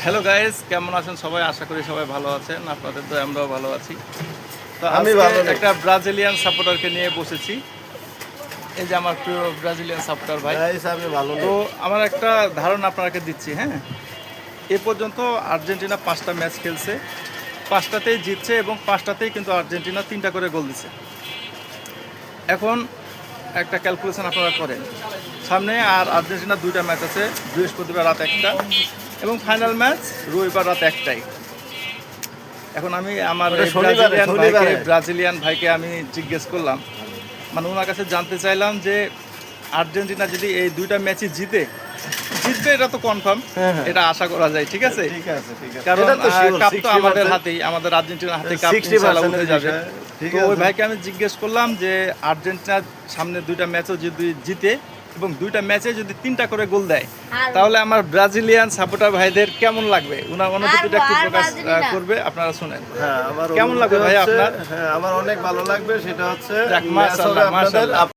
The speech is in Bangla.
হ্যালো গাইস, কেমন আছেন সবাই? আশা করি সবাই ভালো আছেন। আপনাদের তো আমরাও ভালো আছি। তো আমি আজকে ভালো নেই। একটা ব্রাজিলিয়ান সাপোর্টারকে নিয়ে বসেছি। এই যে আমার প্রিয় ব্রাজিলিয়ান সাপোর্টার ভাই। গাইস আমি ভালো তো নেই। আমার একটা ধারণা আপনাকে দিচ্ছি, হ্যাঁ। এ পর্যন্ত আর্জেন্টিনা 5টা ম্যাচ খেলছে, 5টাতেই জিতছে এবং 5টাতেই কিন্তু আর্জেন্টিনা 3টা করে গোল দিছে। এখন একটা ক্যালকুলেশন আপনারা করেন, সামনে আর আর্জেন্টিনার 2টা ম্যাচ আছে, বৃহস্পতিবার রাত 1টা এবং ফাইনাল ম্যাচ রবিবার রাত 1টায়। এখন আমি আমার ওটা এই শনিবারে। ব্রাজিলিয়ান ভাইকে আমি জিজ্ঞেস করলাম, মানে ওনার কাছে জানতে চাইলাম যে আর্জেন্টিনা যদি এই 2টা ম্যাচই জিতবে এটা তো কনফার্ম, হ্যাঁ। এটা আশা করা যায়, ঠিক আছে। ঠিক আছে। কারণ এটা তো sure, কাপ তো 60% আমাদের হাতেই, আমাদের আর্জেন্টিনার হাতে কাপ 60% ইনশাআল্লাহ উঠে যাবে। বিষয়। ঠিক তো ওই আছে। ভাইকে আমি জিজ্ঞেস করলাম যে আর্জেন্টিনার সামনে 2টা ম্যাচও যদি জিতে এবং 2টা ম্যাচে যদি 3টা করে গোল দেয়, তাহলে আমার ব্রাজিলিয়ান সাপোর্টার ভাইদের কেমন লাগবে? ওনার অনুভূতিটা একটু প্রকাশ করবে, আপনারা শুনেন। হ্যাঁ, আমার কেমন লাগবে ভাই অনুভূতি হচ্ছে- আপনার? হ্যাঁ, আমার অনেক ভালো লাগবে। সেটা হচ্ছে যাক, ম্যাচ হবে মাশাআল্লাহ, আপনাদের মাশাআল্লাহ।